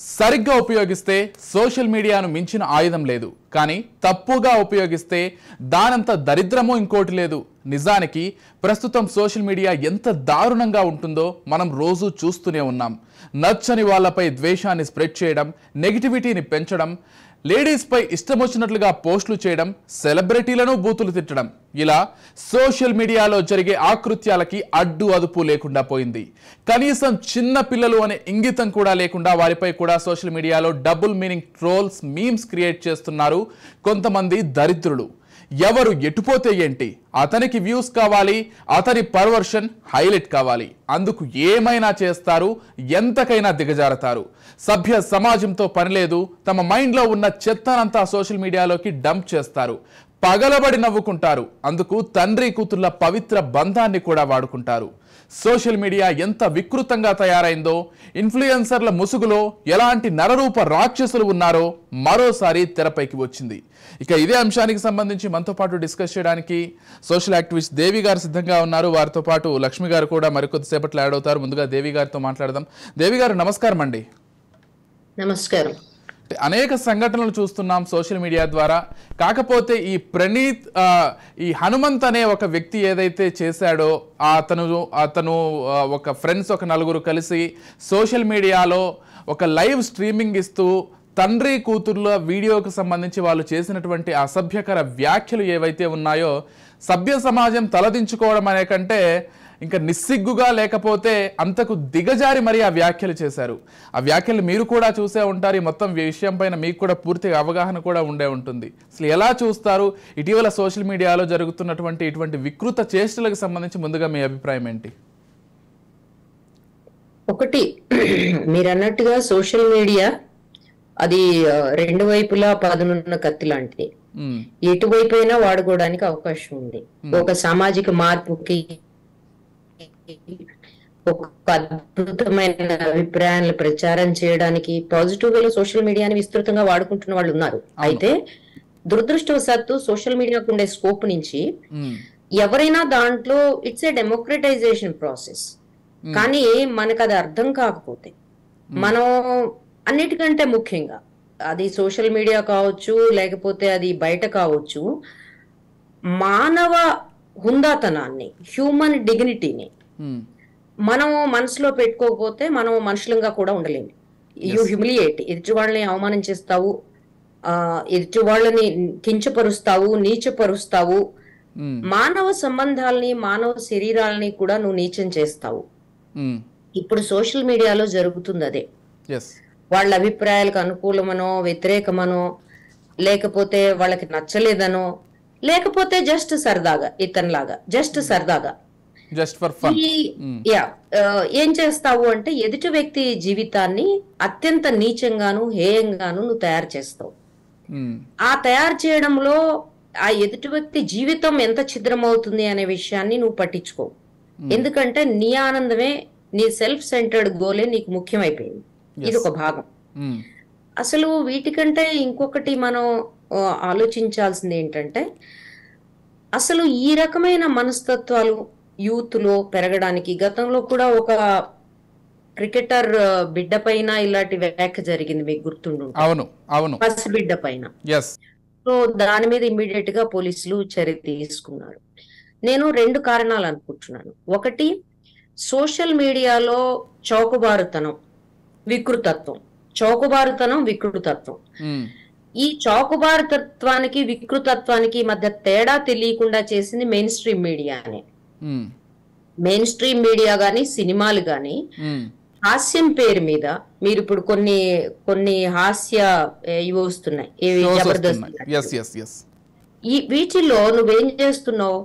సరిగ్గా ఉపయోగిస్తే సోషల్ మీడియాను మించిన ఆయుధం లేదు. కానీ తప్పుగా ఉపయోగిస్తే దానంత దరిద్రమో ఇంకోటి లేదు. నిజానికి ప్రస్తుతం సోషల్ మీడియా ఎంత దారుణంగా ఉంటుందో మనం రోజు చూస్తూనే ఉన్నాం. నచ్చని వాళ్ళపై ద్వేషాన్ని స్ప్రెడ్ చేయడం, నెగిటివిటీని పెంచడం, లేడీస్ పై ఇష్టం వచ్చినట్లుగా పోస్టులు చేయడం, సెలబ్రిటీలను బూతులు తిట్టడం, ఇలా సోషల్ మీడియాలో జరిగే ఆకృత్యాలకి అడ్డు అదుపు లేకుండా పోయింది. కనీసం చిన్న పిల్లలు అనే ఇంగితం కూడా లేకుండా వారిపై కూడా సోషల్ మీడియాలో double meaning trolls, memes create చేస్తున్నారు కొంతమంది దరిద్రులు. ఎవరు ఎటుపోతే ఏంటి, అతనికి వ్యూస్ కావాలి, అతని పర్వర్షన్ హైలైట్ కావాలి, అందుకు ఏమైనా చేస్తారు, ఎంతకైనా దిగజారతారు. సభ్య సమాజంతో పనిలేదు, తమ మైండ్లో ఉన్న చెత్తనంతా సోషల్ మీడియాలోకి డంప్ చేస్తారు. పగలబడి నవ్వుకుంటారు, అందుకు తండ్రి కూతుర్ల పవిత్ర బంధాన్ని కూడా వాడుకుంటారు. సోషల్ మీడియా ఎంత వికృతంగా తయారైందో, ఇన్ఫ్లుయెన్సర్ల ముసుగులో ఎలాంటి నరరూప రాక్షసులు ఉన్నారో మరోసారి తెరపైకి వచ్చింది. ఇక ఇదే అంశానికి సంబంధించి మనతో పాటు డిస్కస్ చేయడానికి సోషల్ యాక్టివిస్ట్ దేవి గారు సిద్ధంగా ఉన్నారు. వారితో పాటు లక్ష్మి గారు కూడా మరికొద్దిసేపట్లో యాడ్ అవుతారు. ముందుగా దేవి గారితో మాట్లాడదాం. దేవి గారు నమస్కారం అండి. నమస్కారం. అనేక సంఘటనలు చూస్తున్నాం సోషల్ మీడియా ద్వారా. కాకపోతే ఈ ప్రణీత్, ఈ హనుమంత్ అనే ఒక వ్యక్తి ఏదైతే చేశాడో, అతను ఒక ఫ్రెండ్స్ ఒక నలుగురు కలిసి సోషల్ మీడియాలో ఒక లైవ్ స్ట్రీమింగ్ ఇస్తూ తండ్రి కూతుర్ల వీడియోకి సంబంధించి వాళ్ళు చేసినటువంటి అసభ్యకర వ్యాఖ్యలు ఏవైతే ఉన్నాయో, సభ్య సమాజం తలదించుకోవడం అనే కంటే ఇంకా నిస్సిగ్గుగా, లేకపోతే అంతకు దిగజారి మరి ఆ వ్యాఖ్యలు చేశారు. ఆ వ్యాఖ్యలు మీరు కూడా చూసే ఉంటారు. ఈ మొత్తం విషయం పైన మీకు కూడా పూర్తిగా అవగాహన కూడా ఉండే ఉంటుంది. అసలు ఎలా చూస్తారు ఇటీవల సోషల్ మీడియాలో జరుగుతున్నటువంటి ఇటువంటి వికృత చేష్టలకు సంబంధించి ముందుగా మీ అభిప్రాయం ఏంటి? ఒకటి, మీరు అన్నట్టుగా సోషల్ మీడియా అది రెండు వైపులా పదునున్న కత్తి లాంటిది. ఎటువైపు అయినా వాడుకోవడానికి అవకాశం ఉంది. ఒక సామాజిక మార్పుకి, ఒక అద్భుతమైన అభిప్రాయాలను ప్రచారం చేయడానికి పాజిటివ్ వేలో సోషల్ మీడియాని విస్తృతంగా వాడుకుంటున్న వాళ్ళు ఉన్నారు. అయితే దురదృష్టవశాత్తు సోషల్ మీడియాకు ఉండే స్కోప్ నుంచి ఎవరైనా దాంట్లో ఇట్స్ ఏ డెమోక్రటైజేషన్ ప్రాసెస్, కానీ మనకు అది అర్థం కాకపోతే, మనం అన్నిటికంటే ముఖ్యంగా అది సోషల్ మీడియా కావచ్చు, లేకపోతే అది బయట కావచ్చు, మానవ హుందాతనాన్ని, హ్యూమన్ డిగ్నిటీని మనం మనసులో పెట్టుకోకపోతే మనం మనుషులంగా కూడా ఉండలేము. యూ హ్యూమిలియేట్, ఎదుటి వాళ్ళని అవమానం చేస్తావు, ఎదుటి వాళ్ళని కించపరుస్తావు, నీచపరుస్తావు, మానవ సంబంధాలని, మానవ శరీరాలని కూడా నువ్వు నీచం చేస్తావు. ఇప్పుడు సోషల్ మీడియాలో జరుగుతుంది అదే. వాళ్ళ అభిప్రాయాలకు అనుకూలమనో, వ్యతిరేకమనో, లేకపోతే వాళ్ళకి నచ్చలేదనో, లేకపోతే జస్ట్ సరదాగా, ఇతనిలాగా జస్ట్ సరదాగా ఏం చేస్తావు అంటే ఎదుటి వ్యక్తి జీవితాన్ని అత్యంత నీచంగాను, హేయంగాను నువ్వు తయారు చేస్తావు. ఆ తయారు చేయడంలో ఆ ఎదుటి వ్యక్తి జీవితం ఎంత ఛిద్రమవుతుంది అనే విషయాన్ని నువ్వు పట్టించుకోవు. ఎందుకంటే నీ ఆనందమే, నీ సెల్ఫ్ సెంటర్డ్ గోలే నీకు ముఖ్యమైపోయింది. ఇది ఒక భాగం. అసలు వీటికంటే ఇంకొకటి మనం ఆలోచించాల్సింది ఏంటంటే, అసలు ఈ రకమైన మనస్తత్వాలు యూత్ లో పెరగడానికి గతంలో కూడా ఒక క్రికెటర్ బిడ్డ పైన ఇలాంటి వ్యాఖ్య జరిగింది, మీకు గుర్తుండు? పసి బిడ్డ పైన. సో దాని మీద ఇమ్మీడియట్ గా పోలీసులు చర్య తీసుకున్నారు. నేను రెండు కారణాలు అనుకుంటున్నాను. ఒకటి, సోషల్ మీడియాలో చౌకబారుతనం, వికృతత్వం, వికృతత్వం. ఈ చౌకబారుతత్వానికి, వికృతత్వానికి మధ్య తేడా తెలియకుండా చేసింది మెయిన్ స్ట్రీమ్ మీడియానే. మెయిన్ స్ట్రీమ్ మీడియా గాని, సినిమాలు గాని హాస్యం పేరు మీద, మీరు ఇప్పుడు కొన్ని హాస్య ఇవి వస్తున్నాయి, జబర్దస్త్, ఈ వీటిలో నువ్వేం చేస్తున్నావు,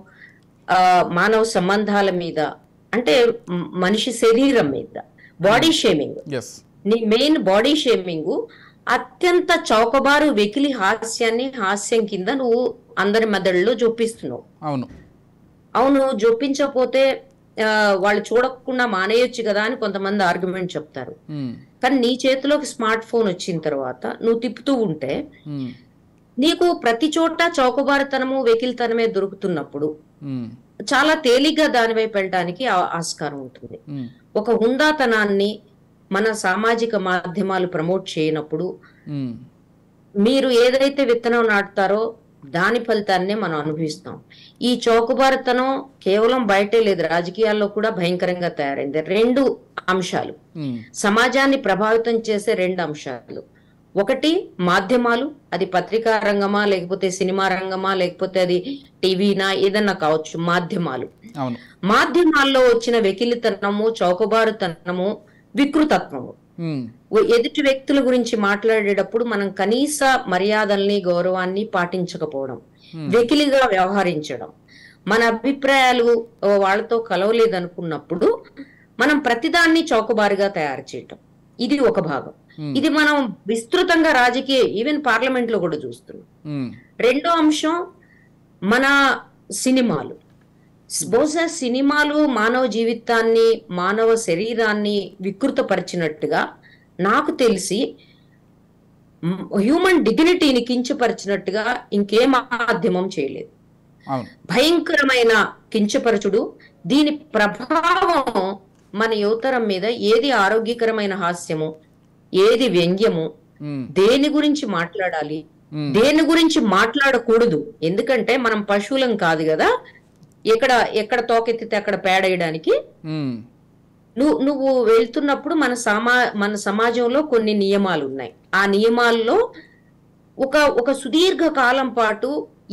మానవ సంబంధాల మీద, అంటే మనిషి శరీరం మీద బాడీ షేమింగ్, నీ మెయిన్ బాడీ షేమింగ్, అత్యంత చౌకబారు వెకిలి హాస్యాన్ని హాస్యం కింద నువ్వు అందరి మెదడులో జొప్పిస్తున్నావు. అవును, జొప్పించకపోతే వాళ్ళు చూడకుండా మానేయొచ్చు కదా అని కొంతమంది ఆర్గ్యుమెంట్ చెప్తారు. కానీ నీ చేతిలోకి స్మార్ట్ ఫోన్ వచ్చిన తర్వాత నువ్వు తిప్పుతూ ఉంటే నీకు ప్రతి చోట చౌకబారుతనము, వెకిలితనమే దొరుకుతున్నప్పుడు చాలా తేలిగ్గా దాని వైపు వెళ్ళడానికి ఆస్కారం ఉంటుంది. ఒక హుందాతనాన్ని, మన సామాజిక మాధ్యమాలు ప్రమోట్ చేయనప్పుడు ఉమ్, మీరు ఏదైతే విత్తనం నాటుతారో దాని ఫలితాన్నే మనం అనుభవిస్తాం. ఈ చౌకబారుతనం కేవలం బయటే లేదు, రాజకీయాల్లో కూడా భయంకరంగా తయారైంది. రెండు అంశాలు ఉమ్, సమాజాన్ని ప్రభావితం చేసే రెండు అంశాలు. ఒకటి మాధ్యమాలు, అది పత్రికా రంగమా లేకపోతే సినిమా రంగమా లేకపోతే అది టీవీనా ఏదన్నా కావచ్చు. మాధ్యమాలు, అవును. మాధ్యమాల్లో వచ్చిన వెకిలితనము, చౌకబారుతనము, వికృతత్వము, ఉమ్, ఎదుటి వ్యక్తుల గురించి మాట్లాడేటప్పుడు మనం కనీస మర్యాదల్ని గౌరవాన్ని పాటించకపోవడం, వెకిలిగా వ్యవహరించడం, మన అభిప్రాయాలు వాళ్ళతో కలవలేదనుకున్నప్పుడు మనం ప్రతిదాన్ని చౌకబారుగా తయారు చేయటం, ఇది ఒక భాగం. ఇది మనం విస్తృతంగా రాజకీయ ఈవెన్ పార్లమెంట్ లో కూడా చూస్తున్నాం. ఉమ్, రెండో అంశం మన సినిమాలు. బహుశా సినిమాలు మానవ జీవితాన్ని, మానవ శరీరాన్ని వికృతపరిచినట్టుగా నాకు తెలిసి హ్యూమన్ డిగ్నిటీని కించపరిచినట్టుగా ఇంకే మాధ్యమం చేయలేదు. అవును. భయంకరమైన కించపరచుడు. దీని ప్రభావం మన యువతరం మీద ఏది ఆరోగ్యకరమైన హాస్యము, ఏది వ్యంగ్యము, ఉమ్, దేని గురించి మాట్లాడాలి, దేని గురించి మాట్లాడకూడదు. ఎందుకంటే మనం పశువులం కాదు కదా, ఎక్కడ తోకెత్తితే అక్కడ పేడేయడానికి. ఉమ్, నువ్వు వెళ్తున్నప్పుడు మన సమాజంలో కొన్ని నియమాలు ఉన్నాయి. ఆ నియమాల్లో ఒక సుదీర్ఘ కాలం పాటు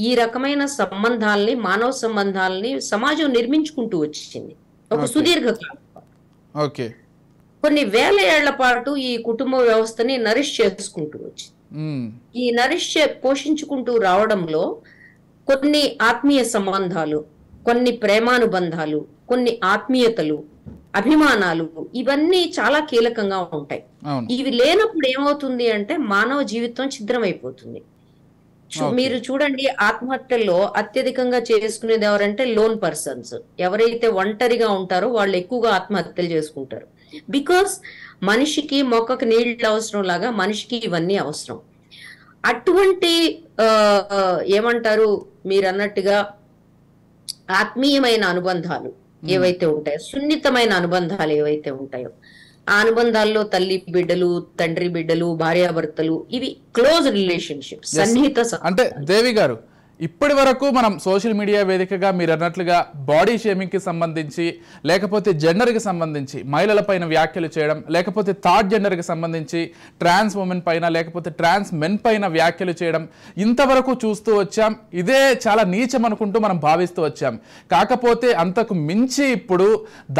ఈ రకమైన సంబంధాలని, మానవ సంబంధాలని సమాజం నిర్మించుకుంటూ వచ్చింది. ఒక సుదీర్ఘ కాలం పాటు, ఓకే, కొన్ని వేల ఏళ్ల పాటు ఈ కుటుంబ వ్యవస్థని నరిష్ చేసుకుంటూ వచ్చింది. ఉమ్, ఈ పోషించుకుంటూ రావడంలో కొన్ని ఆత్మీయ సంబంధాలు, కొన్ని ప్రేమానుబంధాలు, కొన్ని ఆత్మీయతలు, అభిమానాలు, ఇవన్నీ చాలా కీలకంగా ఉంటాయి. అవును. ఇవి లేనప్పుడు ఏమవుతుంది అంటే మానవ జీవితం ఛిద్రమైపోతుంది. మీరు చూడండి, ఆత్మహత్యల్లో అత్యధికంగా చేసుకునేది ఎవరంటే లోన్ పర్సన్స్. ఎవరైతే ఒంటరిగా ఉంటారో వాళ్ళు ఎక్కువగా ఆత్మహత్యలు చేసుకుంటారు. బికాస్ మనిషికి మొక్కకు నీళ్ళు అవసరం లాగా మనిషికి ఇవన్నీ అవసరం. అటువంటి ఏమంటారు మీరు అన్నట్టుగా ఆత్మీయమైన అనుబంధాలు ఏవైతే ఉంటాయో, సున్నితమైన అనుబంధాలు ఏవైతే ఉంటాయో, ఆ అనుబంధాల్లో తల్లి బిడ్డలు, తండ్రి బిడ్డలు, భార్యాభర్తలు, ఇవి క్లోజ్ రిలేషన్షిప్, సన్నిహిత. అంటే దేవి గారు, ఇప్పటి వరకు మనం సోషల్ మీడియా వేదికగా మీరు అన్నట్లుగా బాడీ షేమింగ్కి సంబంధించి, లేకపోతే జెండర్కి సంబంధించి మహిళల పైన వ్యాఖ్యలు చేయడం, లేకపోతే థర్డ్ జెండర్కి సంబంధించి ట్రాన్స్ ఉమెన్ పైన, లేకపోతే ట్రాన్స్ మెన్ పైన వ్యాఖ్యలు చేయడం, ఇంతవరకు చూస్తూ వచ్చాం. ఇదే చాలా నీచం అనుకుంటూ మనం భావిస్తూ వచ్చాం. కాకపోతే అంతకు మించి ఇప్పుడు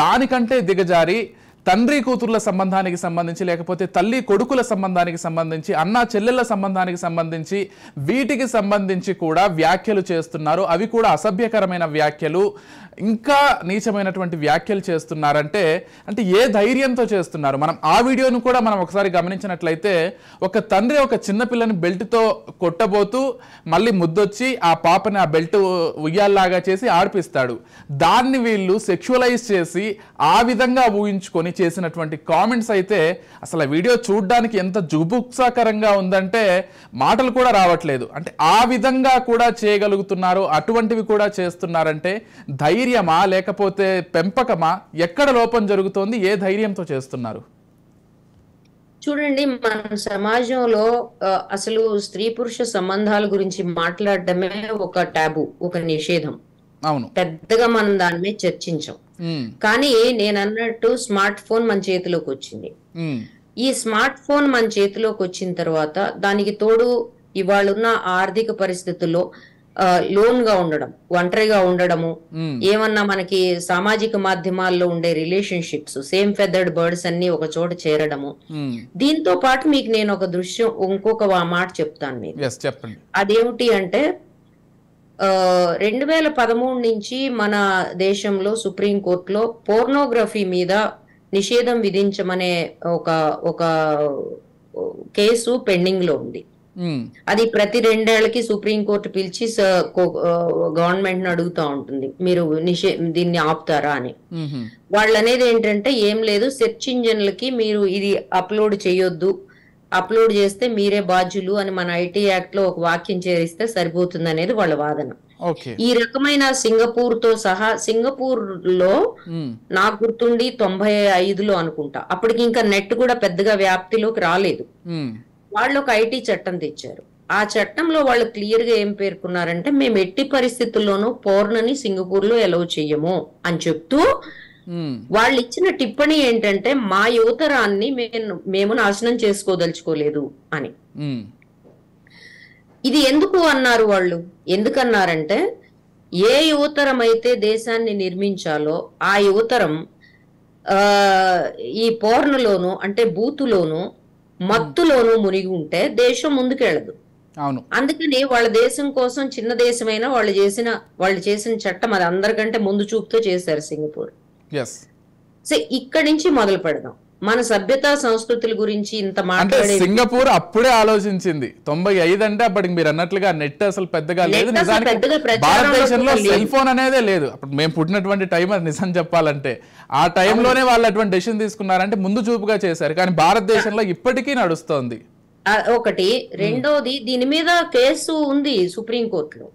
దానికంటే దిగజారి తండ్రి కూతుర్ల సంబంధానికి సంబంధించి, లేకపోతే తల్లి కొడుకుల సంబంధానికి సంబంధించి, అన్న చెల్లెళ్ళ సంబంధానికి సంబంధించి, వీటికి సంబంధించి కూడా వ్యాఖ్యలు చేస్తున్నారు. అవి కూడా అసభ్యకరమైన వ్యాఖ్యలు, ఇంకా నీచమైనటువంటి వ్యాఖ్యలు చేస్తున్నారంటే అంటే ఏ ధైర్యంతో చేస్తున్నారు? మనం ఆ వీడియోను కూడా మనం ఒకసారి గమనించినట్లయితే, ఒక తండ్రి ఒక చిన్నపిల్లని బెల్ట్తో కొట్టబోతూ మళ్ళీ ముద్దొచ్చి ఆ పాపని ఆ బెల్ట్ ఉయ్యాల్లాగా చేసి ఆడిపిస్తాడు. దాన్ని వీళ్ళు సెక్షువలైజ్ చేసి ఆ విధంగా ఊహించుకొని చేసినటువంటి కామెంట్స్ అయితే అసలు వీడియో చూడడానికి ఎంత జుగుప్సాకరంగా ఉందంటే మాటలు కూడా రావట్లేదు. అంటే ఆ విధంగా కూడా చేయగలుగుతున్నారు, అటువంటివి కూడా చేస్తున్నారంటే ధైర్యమా లేకపోతే పెంపకమా? ఎక్కడ లోపం జరుగుతోంది? ఏ ధైర్యంతో చేస్తున్నారు? చూడండి, మన సమాజంలో అసలు స్త్రీ పురుష సంబంధాల గురించి మాట్లాడటమే ఒక టాబు, ఒక నిషేధం. అవును, పెద్దగా మనం దాని మీద చర్చించాం. కానీ నేను అన్నట్టు స్మార్ట్ ఫోన్ మన చేతిలోకి వచ్చింది. ఈ స్మార్ట్ ఫోన్ మన చేతిలోకి వచ్చిన తర్వాత దానికి తోడు ఇవాళున్న ఆర్థిక పరిస్థితుల్లో లోన్ గా ఉండడం, ఒంటరిగా ఉండడము, ఏమన్నా మనకి సామాజిక మాధ్యమాల్లో ఉండే రిలేషన్షిప్స్, సేమ్ ఫెదర్డ్ బర్డ్స్ అన్ని ఒక చోట చేరడము. దీంతో పాటు మీకు నేను ఒక దృశ్యం, ఇంకొక మాట చెప్తాను మీకు. చెప్పండి. అదేమిటి అంటే 2013 నుంచి మన దేశంలో సుప్రీంకోర్టులో పోర్నోగ్రఫీ మీద నిషేధం విధించమనే ఒక కేసు పెండింగ్ లో ఉంది. అది ప్రతి 2 ఏళ్లకి సుప్రీంకోర్టు పిలిచి గవర్నమెంట్ ని అడుగుతా ఉంటుంది, మీరు దీన్ని ఆపుతారా అని. వాళ్ళు అనేది ఏంటంటే, ఏం లేదు, సెర్చ్ ఇంజన్లకి మీరు ఇది అప్లోడ్ చేయొద్దు, అప్లోడ్ చేస్తే మీరే బాధ్యులు అని మన ఐటీ యాక్ట్ లో ఒక వాక్యం చేరిస్తే సరిపోతుంది అనేది వాళ్ళ వాదన. ఈ రకమైన సింగపూర్ తో సహా, సింగపూర్ లో నాకు గుర్తుండి 95లో అనుకుంటా, అప్పటికి ఇంకా నెట్ కూడా పెద్దగా వ్యాప్తిలోకి రాలేదు. వాళ్ళు ఒక ఐటీ చట్టం తెచ్చారు. ఆ చట్టంలో వాళ్ళు క్లియర్ గా ఏం పేర్కొన్నారంటే, మేము ఎట్టి పరిస్థితుల్లోనూ పోర్నని సింగపూర్ లో ఎలవ్ చెయ్యము అని చెప్తూ వాళ్ళు ఇచ్చిన టిప్పణి ఏంటంటే, మా యువతరాన్ని మేము నాశనం చేసుకోదలుచుకోలేదు అని. ఇది ఎందుకు అన్నారు వాళ్ళు? ఎందుకన్నారంటే, ఏ యువతరం అయితే దేశాన్ని నిర్మించాలో ఆ యువతరం ఈ పోర్నలోను అంటే బూతులోను మత్తులోను మునిగి ఉంటే దేశం ముందుకెళ్ళదు. అందుకని వాళ్ళ దేశం కోసం, చిన్న దేశమైనా వాళ్ళు చేసిన చట్టం అది అందరికంటే ముందు చూపుతో చేశారు సింగపూర్. సో ఇక్కడి నుంచి మొదలు పెడదాం. మన సభ్యతా సంస్కృతుల గురించి ఇంత మాట్లాడే సింగపూర్ అప్పుడే ఆలోచించింది. 95 అంటే అప్పటికి మీరు అన్నట్లుగా నెట్ అసలు పెద్దగా లేదు. నిజానికి భారతదేశంలో సెల్ ఫోన్ అనేదే లేదు. అప్పుడు మేము పుట్టినటువంటి టైం అది నిజం చెప్పాలంటే. ఆ టైంలోనే వాళ్ళు అటువంటి డెసిషన్ తీసుకున్నారంటే ముందు చూపుగా చేశారు. కానీ భారతదేశంలో ఇప్పటికీ నడుస్తోంది. ఒకటి. రెండోది, దీని మీద కేసు ఉంది సుప్రీంకోర్టులో.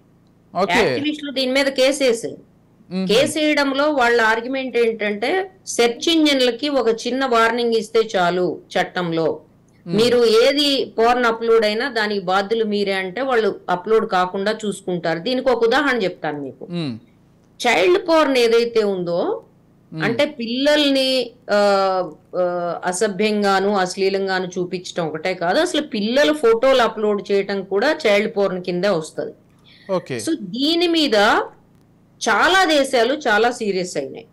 యాక్టివిస్టులు దీని మీద కేసు వేసారు. కేసు వేయడంలో వాళ్ళ ఆర్గ్యుమెంట్ ఏంటంటే, సెర్చ్ ఇంజిన్లకి ఒక చిన్న వార్నింగ్ ఇస్తే చాలు చట్టంలో, మీరు ఏది పోర్న్ అప్లోడ్ అయినా దానికి బాధ్యులు మీరే అంటే వాళ్ళు అప్లోడ్ కాకుండా చూసుకుంటారు. దీనికి ఒక ఉదాహరణ చెప్తాను మీకు. చైల్డ్ పోర్న్ ఏదైతే ఉందో, అంటే పిల్లల్ని అసభ్యంగాను అశ్లీలంగాను చూపించడం ఒకటే కాదు, అసలు పిల్లల ఫోటోలు అప్లోడ్ చేయటం కూడా చైల్డ్ పోర్న్ కిందే వస్తుంది. సో దీని మీద చాలా దేశాలు చాలా సీరియస్ అయినాయి.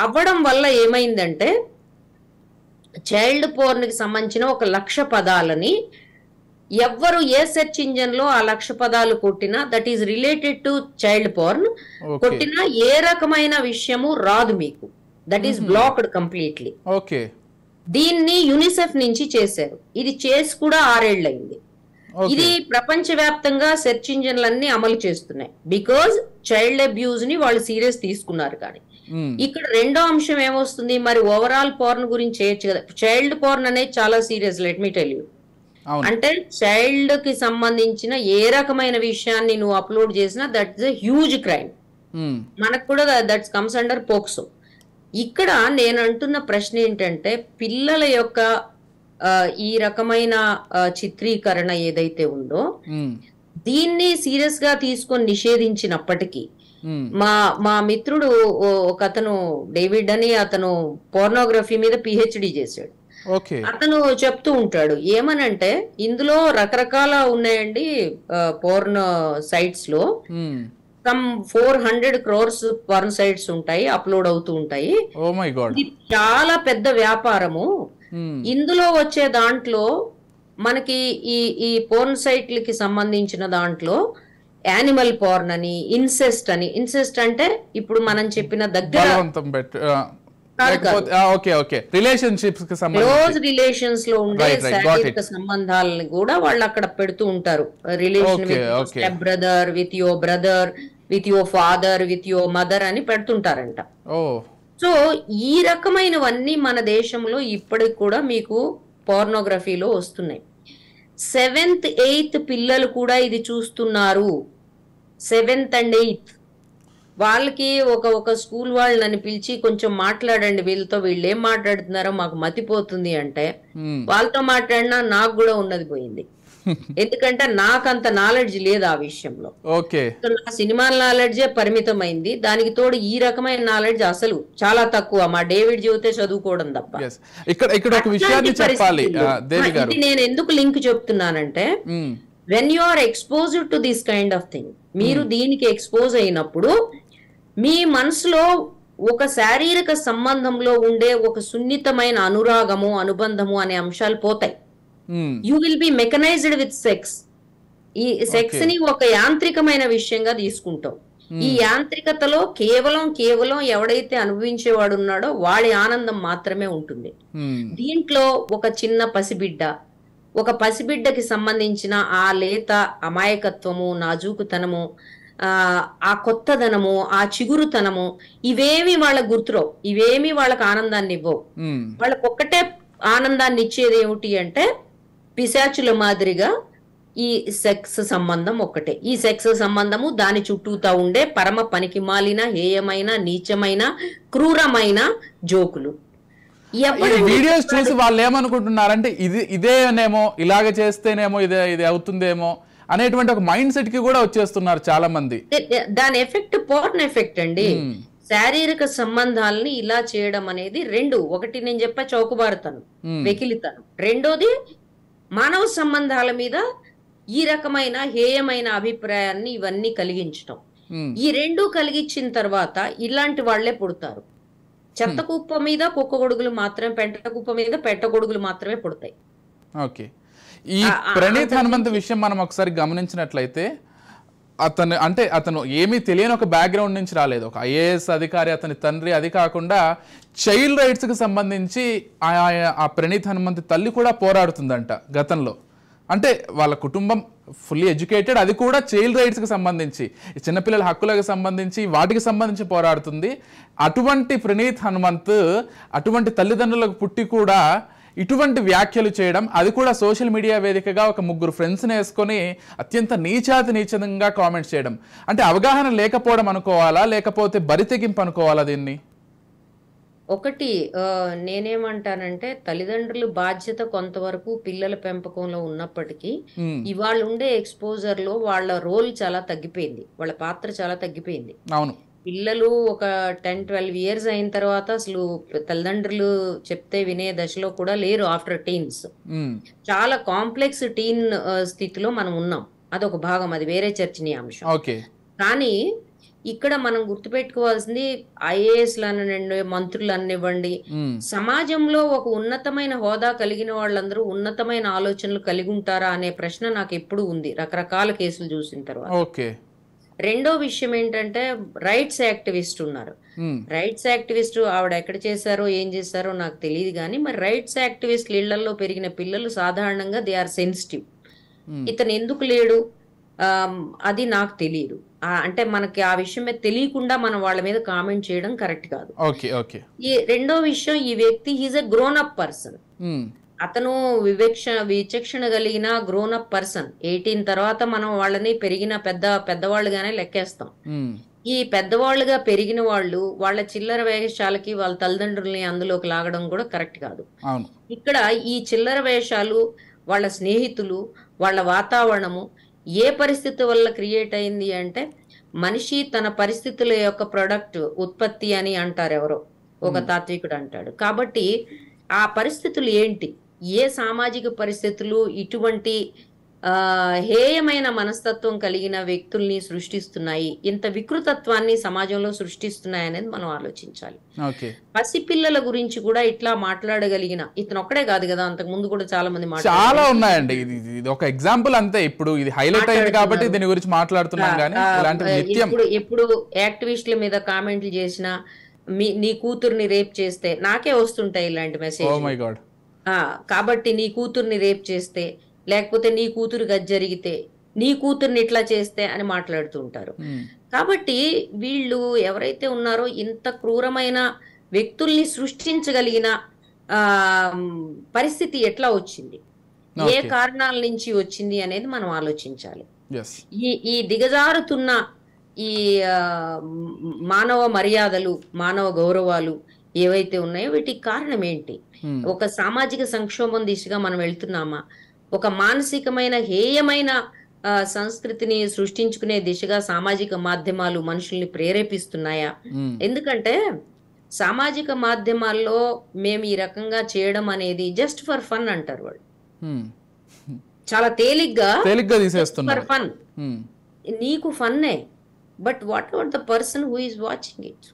అవ్వడం వల్ల ఏమైందంటే, చైల్డ్ పోర్న్ కి సంబంధించిన 1,00,000 పదాలని ఎవ్వరు ఏ సెర్చ్ ఇంజన్ లో ఆ 1,00,000 పదాలు కొట్టినా, that is related to child porn కొట్టినా ఏ రకమైన విషయము రాదు మీకు. That is blocked completely. దీన్ని యూనిసెఫ్ నుంచి చేశారు. ఇది చేసి కూడా 6 ఏళ్ళు అయింది. ఇది ప్రపంచవ్యాప్తంగా సెర్చ్ ఇంజన్లన్నీ అమలు చేస్తున్నాయి. బికాజ్ చైల్డ్ అబ్యూజ్ ని వాళ్ళు సీరియస్ తీసుకున్నారు. కానీ ఇక్కడ రెండో అంశం ఏమొస్తుంది, మరి ఓవరాల్ పోర్న్ గురించి చేయొచ్చు కదా. చైల్డ్ పోర్న్ అనేది చాలా serious, let me tell you. అంటే చైల్డ్ కి సంబంధించిన ఏ రకమైన విషయాన్ని నువ్వు అప్లోడ్ చేసినా that is a huge crime. మనకు కూడా దట్ కమ్స్ అండర్ పోక్సో. ఇక్కడ నేను అంటున్న ప్రశ్న ఏంటంటే, పిల్లల యొక్క ఈ రకమైన చిత్రీకరణ ఏదైతే ఉందో దీన్ని సీరియస్ గా తీసుకొని నిషేధించినప్పటికీ, మా మిత్రుడు ఒక అతను డేవిడ్ అని, అతను పోర్నోగ్రఫీ మీద PhD చేశాడు. అతను చెప్తూ ఉంటాడు ఏమనంటే, ఇందులో రకరకాల ఉన్నాయండి పోర్న్ సైట్స్ లో. సమ్ 400 crores పోర్న్ సైట్స్ ఉంటాయి, అప్లోడ్ అవుతూ ఉంటాయి. ఇది చాలా పెద్ద వ్యాపారము. ఇందులో వచ్చే దాంట్లో మనకి ఈ పోర్న్ సైట్లకి సంబంధించిన దాంట్లో యానిమల్ పోర్న్ అని, ఇన్సెస్ట్ అని. ఇన్సెస్ట్ అంటే ఇప్పుడు మనం చెప్పిన దగ్గర క్లోజ్ రిలేషన్స్ లో ఉండే శారీరక సంబంధాలను కూడా వాళ్ళు అక్కడ పెడుతూ ఉంటారు. Relation with step brother, with your brother, with your father, with your mother అని పెడుతుంటారంట. సో ఈ రకమైనవన్నీ మన దేశంలో ఇప్పటికి కూడా మీకు పోర్నోగ్రఫీలో వస్తున్నాయి. 7th 8th పిల్లలు కూడా ఇది చూస్తున్నారు. 7th and 8th వాళ్ళకి ఒక స్కూల్ వాళ్ళు నన్ను పిలిచి కొంచెం మాట్లాడండి వీళ్ళతో, వీళ్ళు ఏం మాట్లాడుతున్నారో మాకు మతిపోతుంది అంటే, వాళ్ళతో మాట్లాడినా నాకు కూడా ఉన్నది పోయింది. ఎందుకంటే నాకు అంత నాలెడ్జ్ లేదు ఆ విషయంలో. నా సినిమా నాలెడ్జే పరిమితమైంది. దానికి తోడు ఈ రకమైన నాలెడ్జ్ అసలు చాలా తక్కువ. మా డేవిడ్ జీవితే చదువుకోవడం తప్ప. ఇది నేను ఎందుకు లింక్ చెప్తున్నానంటే, when you are exposed to this kind of thing, మీరు దీనికి ఎక్స్పోజ్ అయినప్పుడు మీ మనసులో ఒక శారీరక సంబంధంలో ఉండే ఒక సున్నితమైన అనురాగము, అనుబంధము అనే అంశాలు పోతాయి. You will be mechanised with sex. ఈ సెక్స్ ని ఒక యాంత్రికమైన విషయంగా తీసుకుంటాం. ఈ యాంత్రికతలో కేవలం ఎవడైతే అనుభవించేవాడు ఉన్నాడో వాడి ఆనందం మాత్రమే ఉంటుంది. దీంట్లో ఒక చిన్న పసిబిడ్డకి సంబంధించిన ఆ లేత అమాయకత్వము, నాజూకుతనము, ఆ కొత్తదనము, ఆ చిగురుతనము, ఇవేమి వాళ్ళకు గుర్తురావు. ఇవేమి వాళ్ళకి ఆనందాన్ని ఇవ్వవు. వాళ్ళకు ఒక్కటే ఆనందాన్ని ఇచ్చేది ఏమిటి అంటే, పిశాచుల మాదిరిగా ఈ సెక్స్ సంబంధం ఒక్కటే. ఈ సెక్స్ సంబంధము దాని చుట్టూతా ఉండే పరమ పనికిమాలిన, హేయమైన, నీచమైన, క్రూరమైన జోకులు. వీడియోస్ చూసి వాళ్ళు ఏమనుకుంటున్నారంటే ఇదేనేమో, ఇలాగ చేస్తేనేమో ఇది అవుతుందేమో అనేటువంటి ఒక మైండ్ సెట్ కి కూడా వచ్చేస్తున్నారు చాలా మంది. దాని ఎఫెక్ట్ పోర్న్ ఎఫెక్ట్ అండి. శారీరక సంబంధాలని ఇలా చేయడం అనేది రెండు. ఒకటి నేను చెప్పా చౌకబారుతాను, వెకిలితాను. రెండోది మానవ సంబంధాల మీద ఈ రకమైన హేయమైన అభిప్రాయాన్ని ఇవన్నీ కలిగించటం. ఈ రెండు కలిగించిన తర్వాత ఇలాంటి వాళ్లే పుడతారు. చెత్త కుప్ప మీద కుక్క గొడుగులు మాత్రమే, పెంట కుప్ప మీద పెట్ట గొడుగులు మాత్రమే పుడతాయి. ఓకే, ఈ ప్రణీత్ హనుమంత్ విషయం మనం ఒకసారి గమనించినట్లయితే అతను ఏమీ తెలియని ఒక బ్యాక్గ్రౌండ్ నుంచి రాలేదు. ఒక ఐఏఎస్ అధికారి అతని తండ్రి. అది కాకుండా చైల్డ్ రైట్స్ కి సంబంధించి ఆ ప్రణీత్ హనుమంత్ తల్లి కూడా పోరాడుతుందంట గతంలో. అంటే వాళ్ళ కుటుంబం ఫుల్లీ ఎడ్యుకేటెడ్, అది కూడా చైల్డ్ రైట్స్ కి సంబంధించి, చిన్నపిల్లల హక్కులకు సంబంధించి, వాటికి సంబంధించి పోరాడుతుంది. అటువంటి ప్రణీత్ హనుమంత్ అటువంటి తల్లిదండ్రులకు పుట్టి కూడా ఇటువంటి వ్యాఖ్యలు చేయడం, అది కూడా సోషల్ మీడియా వేదికగా ఒక ముగ్గురు ఫ్రెండ్స్ని వేసుకొని అత్యంత నీచాతిగా కామెంట్స్ చేయడం, అంటే అవగాహన లేకపోవడం అనుకోవాలా, లేకపోతే బరితెగింపు అనుకోవాలా దీన్ని? ఒకటి నేనేమంటానంటే, తల్లిదండ్రులు బాధ్యత కొంతవరకు పిల్లల పెంపకంలో ఉన్నప్పటికీ ఇవాళ ఉండే ఎక్స్పోజర్ లో వాళ్ళ రోల్ చాలా తగ్గిపోయింది, వాళ్ళ పాత్ర చాలా తగ్గిపోయింది. అవును, పిల్లలు ఒక 10-12 ఇయర్స్ అయిన తర్వాత అసలు తల్లిదండ్రులు చెప్తే వినే దశలో కూడా లేరు. ఆఫ్టర్ టీన్స్ చాలా కాంప్లెక్స్ టీన్ స్థితిలో మనం ఉన్నాం. అదొక భాగం, అది వేరే చర్చనీయాంశం. కానీ ఇక్కడ మనం గుర్తుపెట్టుకోవాల్సింది, ఐఏఎస్లు అనివ్వండి, మంత్రులు అనివ్వండి, సమాజంలో ఒక ఉన్నతమైన హోదా కలిగిన వాళ్ళందరూ ఉన్నతమైన ఆలోచనలు కలిగి ఉంటారా అనే ప్రశ్న నాకు ఎప్పుడు ఉంది రకరకాల కేసులు చూసిన తర్వాత. రెండో విషయం ఏంటంటే, రైట్స్ యాక్టివిస్ట్ ఉన్నారు. రైట్స్ యాక్టివిస్ట్ ఆవిడ ఎక్కడ చేశారో ఏం చేశారో నాకు తెలియదు, కానీ మరి రైట్స్ యాక్టివిస్ట్ ఇళ్లలో పెరిగిన పిల్లలు సాధారణంగా దే ఆర్ సెన్సిటివ్. ఇతను ఎందుకు లేడు అది నాకు తెలియదు. అంటే మనకి ఆ విషయం మీద తెలియకుండా మనం వాళ్ళ మీద కామెంట్ చేయడం కరెక్ట్ కాదు. ఈ రెండో విషయం, ఈ వ్యక్తి he's a grown up person. అతను విచక్షణ కలిగిన గ్రోన్ అప్ పర్సన్. 18 తర్వాత మనం వాళ్ళని పెరిగిన పెద్దవాళ్ళుగానే లెక్కేస్తాం. ఈ పెద్దవాళ్ళుగా పెరిగిన వాళ్ళు వాళ్ళ చిల్లర వేషాలకి వాళ్ళ తల్లిదండ్రుల్ని అందులోకి లాగడం కూడా కరెక్ట్ కాదు. ఇక్కడ ఈ చిల్లర వేషాలు, వాళ్ళ స్నేహితులు, వాళ్ళ వాతావరణము ఏ పరిస్థితి వల్ల క్రియేట్ అయింది అంటే, మనిషి తన పరిస్థితుల యొక్క ప్రొడక్ట్, ఉత్పత్తి అని అంటారు ఎవరో ఒక తాత్వికుడు అంటాడు. కాబట్టి ఆ పరిస్థితులు ఏంటి, ఏ సామాజిక పరిస్థితులు ఇటువంటి హేయమైన మనస్తత్వం కలిగిన వ్యక్తుల్ని సృష్టిస్తున్నాయి, ఇంత వికృతత్వాన్ని సమాజంలో సృష్టిస్తున్నాయి అనేది మనం ఆలోచించాలి. పసిపిల్లల గురించి కూడా ఇట్లా మాట్లాడగలిగిన ఇతను ఒక్కడే కాదు కదా, అంతకు ముందు కూడా చాలా మంది చాలా ఉన్నాయండి. ఇది ఒక ఎగ్జాంపుల్ అంతే. ఇప్పుడు ఇది హైలైట్ అయింది కాబట్టి దీని గురించి మాట్లాడుతున్నాం. కానీ ఎప్పుడు యాక్టివిస్టుల మీద కామెంట్లు చేసినా, నీ కూతుర్ని రేప్ చేస్తే నాకే వస్తుంటాయి ఇలాంటి మెసేజ్. కాబట్టి నీ కూతుర్ని రేప్ చేస్తే, లేకపోతే నీ కూతురు గది జరిగితే, నీ కూతుర్ని ఇట్లా చేస్తే అని మాట్లాడుతూ ఉంటారు. కాబట్టి వీళ్ళు ఎవరైతే ఉన్నారో ఇంత క్రూరమైన వ్యక్తుల్ని సృష్టించగలిగిన పరిస్థితి ఎట్లా వచ్చింది, ఏ కారణాల నుంచి వచ్చింది అనేది మనం ఆలోచించాలి. ఈ దిగజారుతున్న ఈ మానవ మర్యాదలు, మానవ గౌరవాలు ఏవైతే ఉన్నాయో వీటికి కారణం ఏంటి? ఒక సామాజిక సంక్షోభం దిశగా మనం వెళ్తున్నామా? ఒక మానసికమైన హేయమైన సంస్కృతిని సృష్టించుకునే దిశగా సామాజిక మాధ్యమాలు మనుషుల్ని ప్రేరేపిస్తున్నాయా? ఎందుకంటే సామాజిక మాధ్యమాల్లో మేము ఈ రకంగా చేయడం అనేది జస్ట్ ఫర్ ఫన్ అంటారు వాళ్ళు. చాలా తేలిగ్గా ఫర్ ఫన్. నీకు ఫన్నే, but what about the person who is watching it?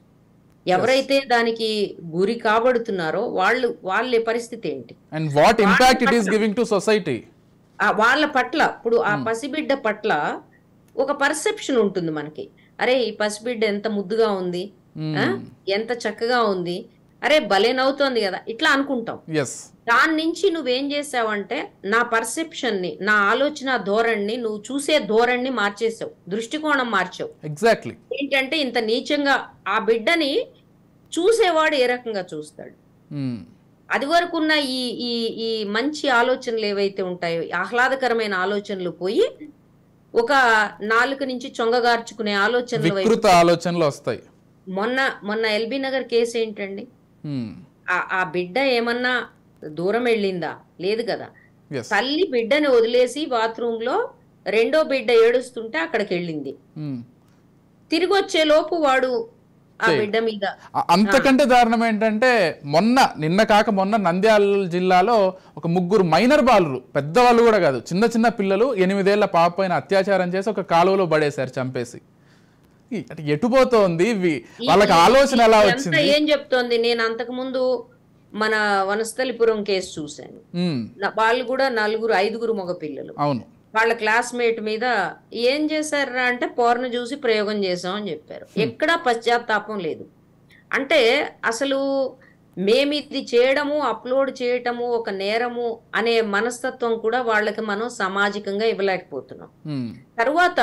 ఎవరైతే దానికి గురి కాబడుతున్నారో వాళ్ళ పరిస్థితి ఏంటి, and what impact it is giving to society? వాళ్ళ పట్ల ఇప్పుడు ఆ పసిబిడ్డ పట్ల ఒక పర్సెప్షన్ ఉంటుంది మనకి. అరే ఈ పసిబిడ్డ ఎంత ముద్దుగా ఉంది, ఎంత చక్కగా ఉంది, అరే భలే నవ్వుతోంది కదా, ఇట్లా అనుకుంటాం. దాని నుంచి నువ్వేం చేసావంటే నా పర్సెప్షన్ ని, నా ఆలోచన ధోరణిని, నువ్వు చూసే ధోరణిని మార్చేసావు, దృష్టికోణం మార్చావు. ఎగ్జాక్ట్లీ. ఏంటంటే ఇంత నీచంగా ఆ బిడ్డని చూసేవాడు ఏ రకంగా చూస్తాడు, అది వరకు ఉన్న ఈ ఈ ఈ మంచి ఆలోచనలు ఏవైతే ఉంటాయో, ఆహ్లాదకరమైన ఆలోచనలు పోయి ఒక నాలుక నుంచి చొంగగార్చుకునే ఆలోచనలు వికృత ఆలోచనలు వస్తాయి. మొన్న ఎల్బీ నగర్ కేసు ఏంటండి? ఆ బిడ్డ ఏమన్నా దూరం వెళ్ళిందా? లేదు కదా. తల్లి బిడ్డని వదిలేసి బాత్రూమ్ లో రెండో బిడ్డ ఏడుస్తుంటే అక్కడికి వెళ్ళింది. తిరిగి వచ్చే లోపు వాడు ఆ బిడ్డ మీద. అంతకంటే దారుణం ఏంటంటే నిన్న కాక మొన్న నంద్యాల జిల్లాలో ఒక 3 మైనర్ బాలురు, పెద్దవాళ్ళు కూడా కాదు, చిన్న చిన్న పిల్లలు 8 ఏళ్ల పాప పైన అత్యాచారం చేసి ఒక కాలువలో పడేశారు చంపేసి. ఎటుపోతోంది వాళ్ళకి ఆలోచన ఎలా వచ్చింది? ఏం చెప్తోంది? నేను అంతకు ముందు మన వనస్థలిపురం కేసు చూశాను. వాళ్ళు కూడా 5 మగ పిల్లలు. అవును. వాళ్ళ క్లాస్మేట్ మీద ఏం చేశారా అంటే పోర్ను చూసి ప్రయోగం చేసాం అని చెప్పారు. ఎక్కడా పశ్చాత్తాపం లేదు. అంటే అసలు మేమిది చేయడము, అప్లోడ్ చేయటము ఒక నేరము అనే మనస్తత్వం కూడా వాళ్ళకి మనం సామాజికంగా ఇవ్వలేకపోతున్నాం. తరువాత